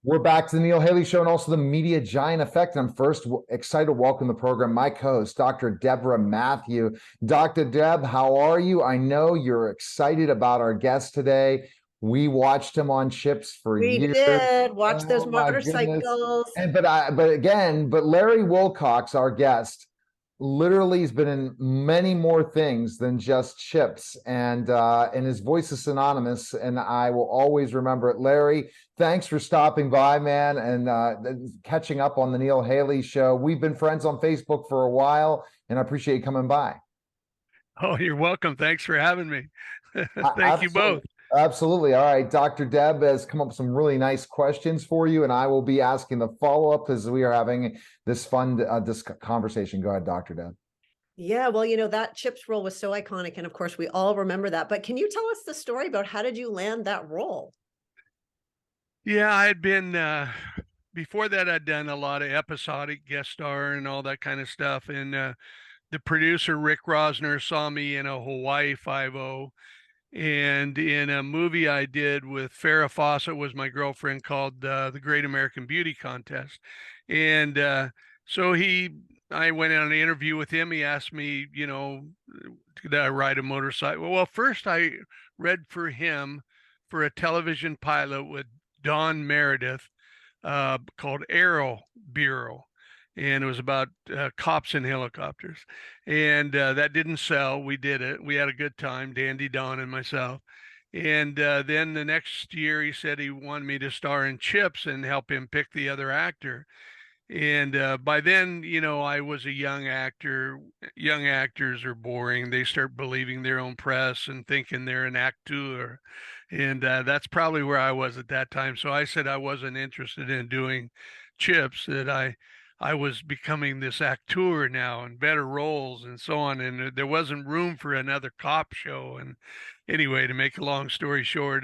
We're back to the Neil Haley Show and also the Media Giant Effect. And I'm first excited to welcome the program my co-host, Dr. Deborah Matthew. Dr. Deb, how are you? I know you're excited about our guest today. We watched him on Chips for We years. did watch those Oh my goodness. motorcycles. But Larry Wilcox, our guest, literally has been in many more things than just Chips, and his voice is synonymous, and I will always remember it. Larry, thanks for stopping by, man, and catching up on the Neil Haley Show. We've been friends on Facebook for a while, and I appreciate you coming by. Oh, you're welcome. Thanks for having me. Thank you Absolutely. both. Absolutely. All right. Dr. Deb has come up with some really nice questions for you, and I will be asking the follow-up as we are having this fun this conversation. Go ahead, Dr. Deb. Yeah, well, that Chips role was so iconic, and of course, we all remember that. But can you tell us the story about how did you land that role? Yeah, I had been before that. I'd done a lot of episodic guest star and all that kind of stuff. And the producer Rick Rosner saw me in a Hawaii 5-0, and in a movie I did with Farrah Fawcett was my girlfriend, called the Great American Beauty Contest. And so I went on an interview with him. He asked me, did I ride a motorcycle? Well, first I read for him for a television pilot with Don Meredith called Aero Bureau. And it was about cops and helicopters. And that didn't sell. We did it. We had a good time, Dandy Don and myself. And then the next year, he said he wanted me to star in Chips and help him pick the other actor. And by then, I was a young actor. Young actors are boring. They start believing their own press and thinking they're an actor. And that's probably where I was at that time. So I said I wasn't interested in doing Chips, that I was becoming this actor now and better roles and so on. And there wasn't room for another cop show. And anyway, to make a long story short,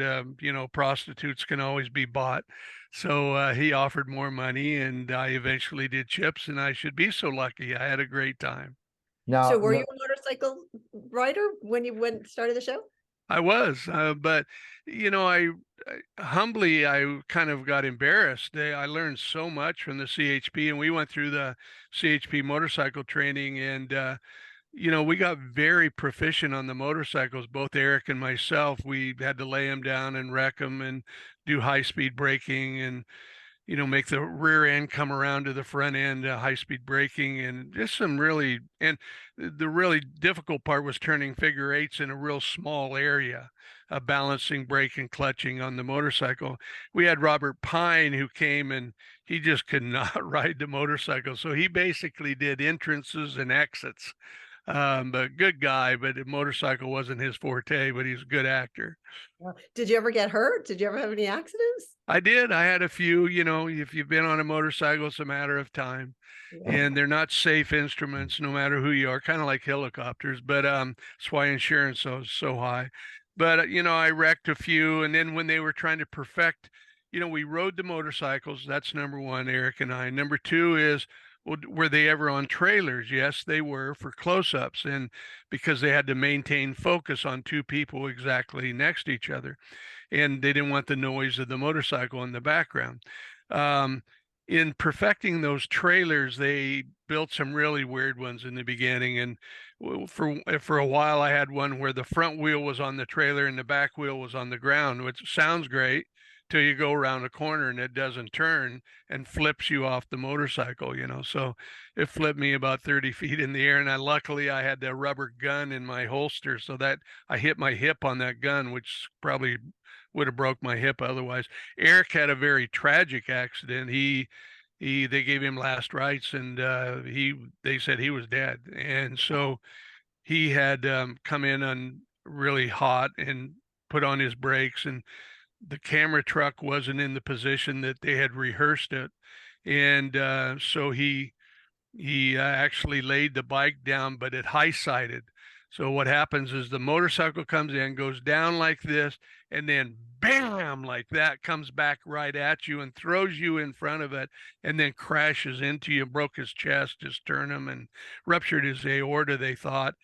prostitutes can always be bought. So he offered more money, and I eventually did Chips, and I should be so lucky. I had a great time. So Now, were you a motorcycle rider when you started the show? I was, but I kind of got embarrassed. I learned so much from the CHP, and we went through the CHP motorcycle training, and we got very proficient on the motorcycles, both Eric and myself. We had to lay them down and wreck them and do high-speed braking and, make the rear end come around to the front end, high-speed braking, and just and the really difficult part was turning figure eights in a real small area, balancing, brake, and clutching on the motorcycle. We had Robert Pine, who came, and he just could not ride the motorcycle. So he basically did entrances and exits. But good guy, but a motorcycle wasn't his forte, but he's a good actor. Did you ever get hurt? Did you ever have any accidents? I did. I had a few. If you've been on a motorcycle, it's a matter of time. Yeah. And they're not safe instruments, no matter who you are, kind of like helicopters, but that's why insurance is so high. But I wrecked a few, and then when they were trying to perfect, we rode the motorcycles. That's number one, Eric and I. Number two is, well, were they ever on trailers? Yes, they were, for close-ups, and because they had to maintain focus on two people exactly next to each other, and they didn't want the noise of the motorcycle in the background. In perfecting those trailers, they built some really weird ones in the beginning, and for a while I had one where the front wheel was on the trailer and the back wheel was on the ground, which sounds great till you go around a corner and it doesn't turn and flips you off the motorcycle. So it flipped me about 30 feet in the air, and luckily I had the rubber gun in my holster, so that I hit my hip on that gun, which probably would have broke my hip otherwise. Eric had a very tragic accident. They gave him last rites, and they said he was dead. And so he had come in on really hot and put on his brakes, and the camera truck wasn't in the position that they had rehearsed it. And so he actually laid the bike down, but it high-sided. So what happens is the motorcycle comes in, goes down like this, and then bam, like that, comes back right at you and throws you in front of it, and then crashes into you. Broke his chest, his sternum, and ruptured his aorta, they thought.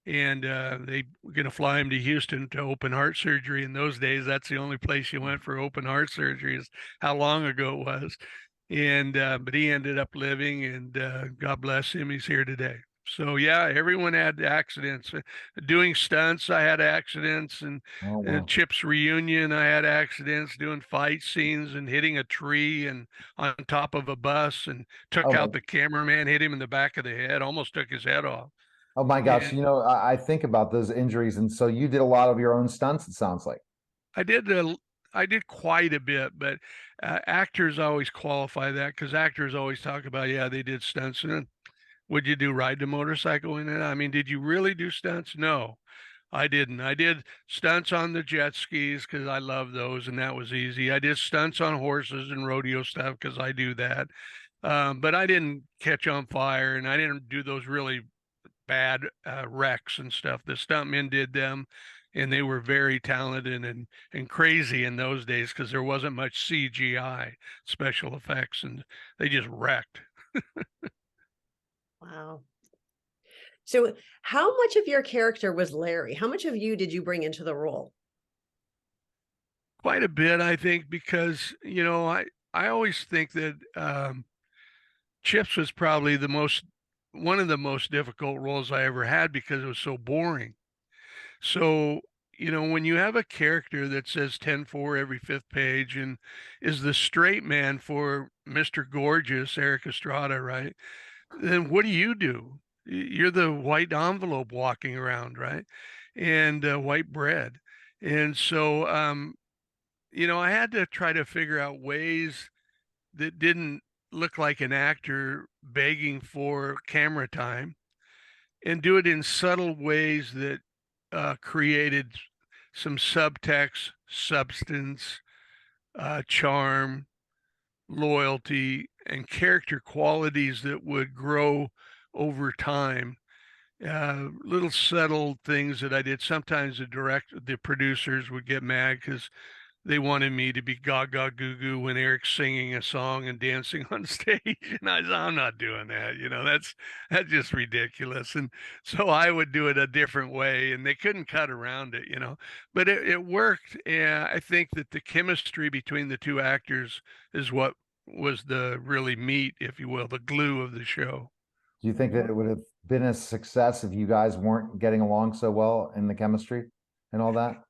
and they were going to fly him to Houston to open heart surgery. In those days, that's the only place you went for open heart surgery, is how long ago it was. And but he ended up living, and God bless him, he's here today. So yeah, everyone had accidents. Doing stunts, I had accidents, and Oh, wow. Chip's reunion, I had accidents doing fight scenes and hitting a tree and on top of a bus, and took Oh my, out the cameraman, hit him in the back of the head, almost took his head off. oh my gosh. And You know, I think about those injuries. And so you did a lot of your own stunts, it sounds like. I did I did quite a bit, but actors always qualify that, because actors always talk about, yeah, they did stunts. And would you do ride the motorcycle in it? I mean, did you really do stunts? No, I didn't. I did stunts on the jet skis because I love those, and that was easy. I did stunts on horses and rodeo stuff because I do that. But I didn't catch on fire, and I didn't do those really bad wrecks and stuff. The stuntmen did them, and they were very talented and crazy in those days because there wasn't much CGI, special effects, and they just wrecked. Wow. So how much of your character was Larry? How much of you did you bring into the role? Quite a bit, I think, because I always think that Chips was probably one of the most difficult roles I ever had because it was so boring. So, when you have a character that says 10-4 every fifth page and is the straight man for Mr. Gorgeous, Eric Estrada, right? Then what do you do? You're the white envelope walking around, right? And white bread. And so, I had to try to figure out ways that didn't look like an actor begging for camera time, and do it in subtle ways that created some subtext, substance, charm, loyalty, and character qualities that would grow over time. Little subtle things that I did. Sometimes the producers would get mad because they wanted me to be gaga goo goo when Eric's singing a song and dancing on stage. And I said, I'm not doing that. That's just ridiculous. And so I would do it a different way, and they couldn't cut around it. But it worked. And I think that the chemistry between the two actors is what was the really meat, if you will, the glue of the show. Do you think that it would have been a success if you guys weren't getting along so well in the chemistry and all that?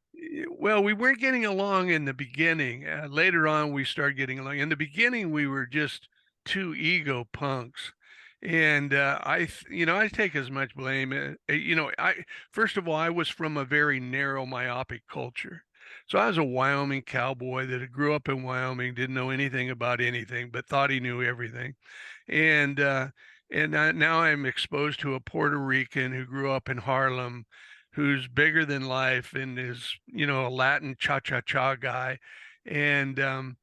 Well, we weren't getting along in the beginning. Later on, we started getting along. In the beginning, we were just two ego punks, and I take as much blame. I first of all, I was from a very narrow, myopic culture. So I was a Wyoming cowboy that had grew up in Wyoming, didn't know anything about anything, but thought he knew everything, and now I'm exposed to a Puerto Rican who grew up in Harlem, who's bigger than life and is, a Latin cha-cha-cha guy. And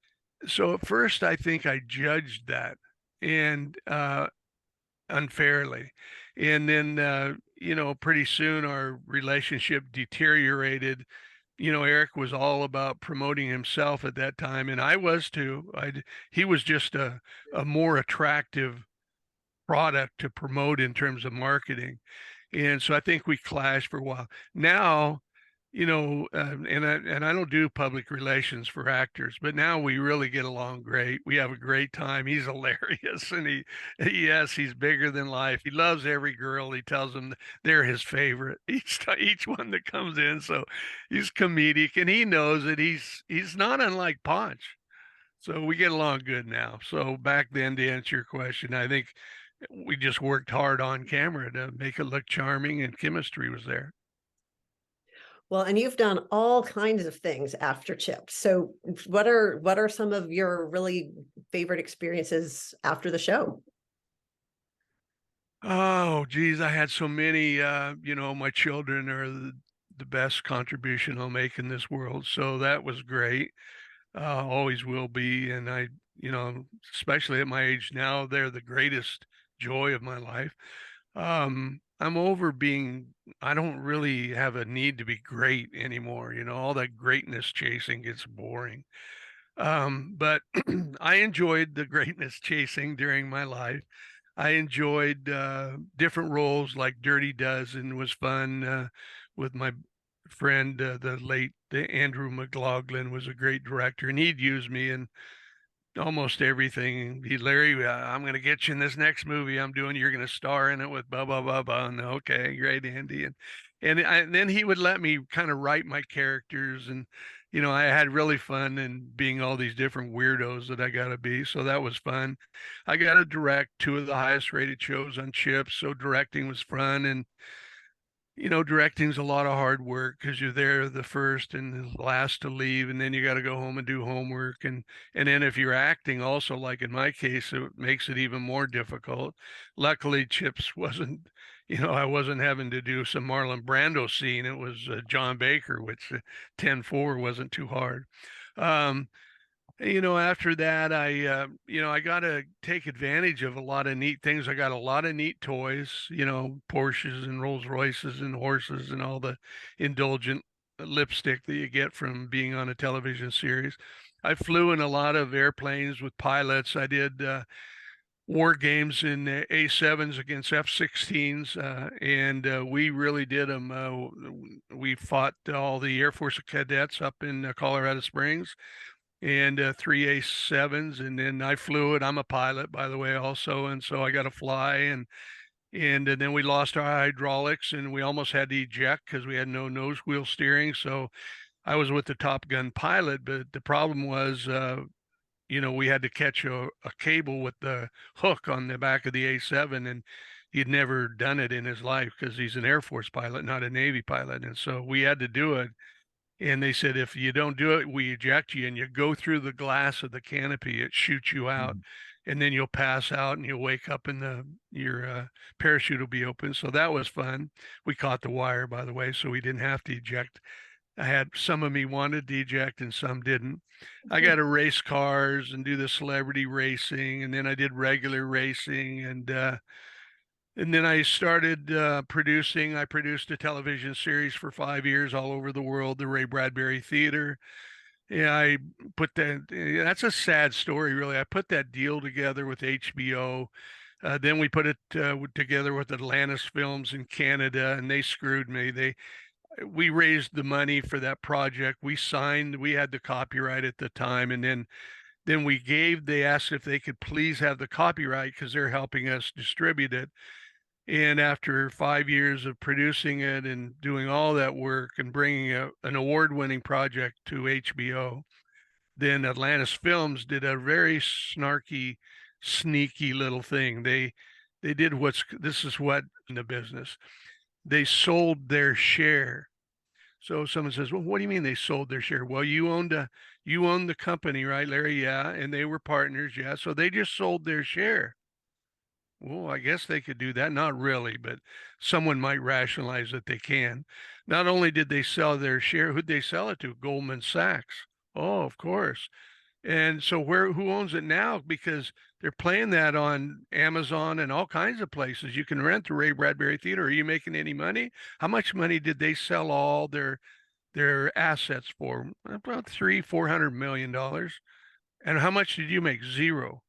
so at first, I think I judged that, and unfairly. And then, pretty soon our relationship deteriorated. Eric was all about promoting himself at that time, and I was too. He was just a more attractive product to promote in terms of marketing. And so I think we clashed for a while. Now, and I don't do public relations for actors, but now we really get along great. We have a great time. He's hilarious, and yes, he's bigger than life. He loves every girl. He tells them they're his favorite, each one that comes in. So he's comedic, and he knows that he's not unlike Ponch. So we get along good now. So back then, to answer your question, I think we just worked hard on camera to make it look charming, and chemistry was there. Well, and you've done all kinds of things after Chips. So what are some of your really favorite experiences after the show? Oh, geez, I had so many. My children are the best contribution I'll make in this world. So that was great. Always will be. And especially at my age now, they're the greatest joy of my life. I'm over being, I don't really have a need to be great anymore. All that greatness chasing gets boring. But I enjoyed the greatness chasing during my life. I enjoyed different roles like Dirty Dozen was fun with my friend, the Andrew McLaughlin was a great director, and he'd use me in almost everything. Larry, I'm going to get you in this next movie I'm doing. You're going to star in it with blah blah blah blah. And okay, great, Andy. And then he would let me kind of write my characters, and I had really fun in being all these different weirdos that I got to be. So that was fun. I got to direct two of the highest rated shows on Chips, so directing was fun. And directing's a lot of hard work because you're there the first and the last to leave, and then you got to go home and do homework, and then if you're acting also, like in my case, it makes it even more difficult. Luckily, Chips wasn't, I wasn't having to do some Marlon Brando scene. It was John Baker, which 10-4 wasn't too hard. After that, I got to take advantage of a lot of neat things. I got a lot of neat toys, Porsches and Rolls Royces and horses and all the indulgent lipstick that you get from being on a television series. I flew in a lot of airplanes with pilots. I did war games in A7s against F-16s, and we really did them. We fought all the Air Force cadets up in Colorado Springs, and 3 A7s, and then I flew it. I'm a pilot, by the way, also, and so I got to fly, and then we lost our hydraulics, and we almost had to eject because we had no nose wheel steering. So I was with the Top Gun pilot, but the problem was, we had to catch a cable with the hook on the back of the A7, and he'd never done it in his life because he's an Air Force pilot, not a Navy pilot, and so we had to do it. And they said, if you don't do it, we eject you, and you go through the glass of the canopy, it shoots you out, and then you'll pass out and you'll wake up and your parachute will be open. So that was fun. We caught the wire, by the way, so we didn't have to eject. I had some of me wanted to eject and some didn't. I got to race cars and do the celebrity racing, and then I did regular racing, and then I started producing. I produced a television series for 5 years all over the world, the Ray Bradbury Theater. Yeah, I put that. That's a sad story, really. I put that deal together with HBO. Then we put it together with Atlantis Films in Canada, and they screwed me. We raised the money for that project. We signed. We had the copyright at the time, and then they asked if they could please have the copyright because they're helping us distribute it. And after 5 years of producing it and doing all that work and bringing an award-winning project to HBO, then Atlantis Films did a very snarky, sneaky little thing. They did this is what in the business. They sold their share. So someone says, well, what do you mean they sold their share? Well, you owned the company, right, Larry? Yeah. And they were partners. Yeah. So they just sold their share. Well, I guess they could do that. Not really, but someone might rationalize that they can. Not only did they sell their share, who'd they sell it to? Goldman Sachs. Oh, of course. And so who owns it now? Because they're playing that on Amazon and all kinds of places. You can rent the Ray Bradbury Theater. Are you making any money? How much money did they sell all their assets for? About $400 million. And how much did you make? Zero.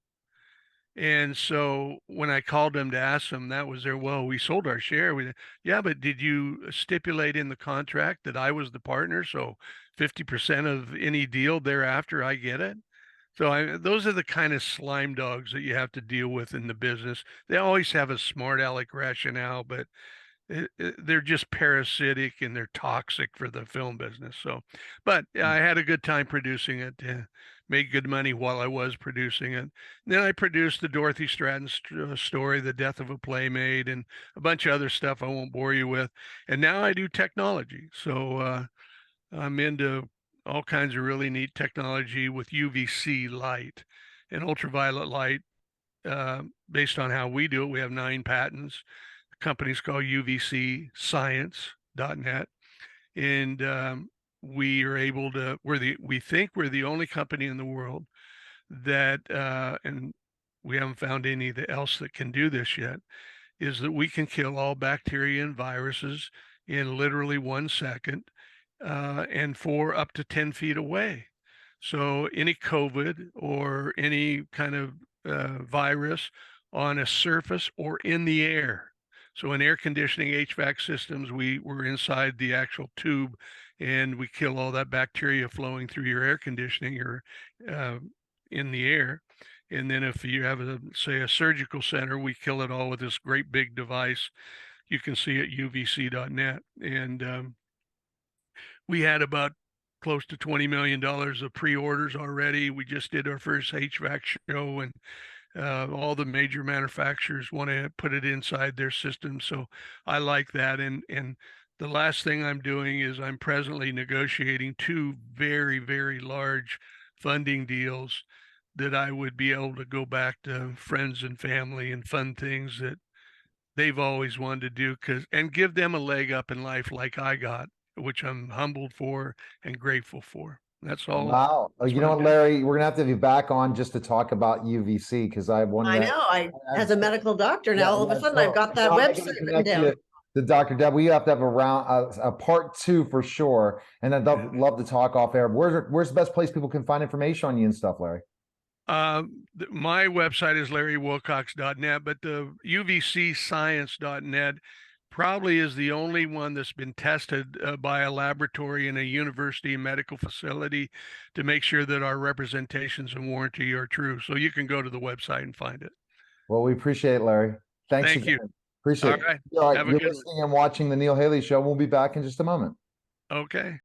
And so when I called them to ask them, that was well, we sold our share. Yeah, but did you stipulate in the contract that I was the partner? So 50% of any deal thereafter, I get it. So those are the kind of slime dogs that you have to deal with in the business. They always have a smart aleck rationale, but they're just parasitic and they're toxic for the film business. So, but I had a good time producing it. Made good money while I was producing it. And then I produced the Dorothy Stratton story, The Death of a Playmate, and a bunch of other stuff I won't bore you with. And now I do technology. So I'm into all kinds of really neat technology with UVC light and ultraviolet light. Based on how we do it, we have 9 patents. The company's called UVCscience.net. And we are able to, we think we're the only company in the world that, and we haven't found any else that can do this yet, is that we can kill all bacteria and viruses in literally 1 second, and for up to 10 feet away. So any COVID or any kind of virus on a surface or in the air. So in air conditioning HVAC systems, we're inside the actual tube, and we kill all that bacteria flowing through your air conditioning or in the air. And then if you have say a surgical center, we kill it all with this great big device. You can see at uvc.net. And we had about close to $20 million of pre-orders already. We just did our first HVAC show, and all the major manufacturers want to put it inside their system. So I like that. And the last thing I'm doing is I'm presently negotiating 2 very, very large funding deals that I would be able to go back to friends and family and fund things that they've always wanted to do, and give them a leg up in life like I got, which I'm humbled for and grateful for. That's all. Wow. That's You what know I'm what, doing. Larry, we're gonna have to have you back on just to talk about UVC, because I wanted I to. know, as a medical doctor now, all of a sudden I've got that I gotta website written connect you down. to Dr. Deb. We have to have a part 2 for sure. And I'd love to talk off air. Where's the best place people can find information on you and stuff, Larry? My website is larrywilcox.net, but the uvcscience.net probably is the only one that's been tested by a laboratory in a university medical facility to make sure that our representations and warranty are true. So you can go to the website and find it. Well, we appreciate it, Larry. Thanks Thank again. you. Appreciate All right. it. All right, Have a you're good one. listening and watching the Neil Haley Show. We'll be back in just a moment. Okay.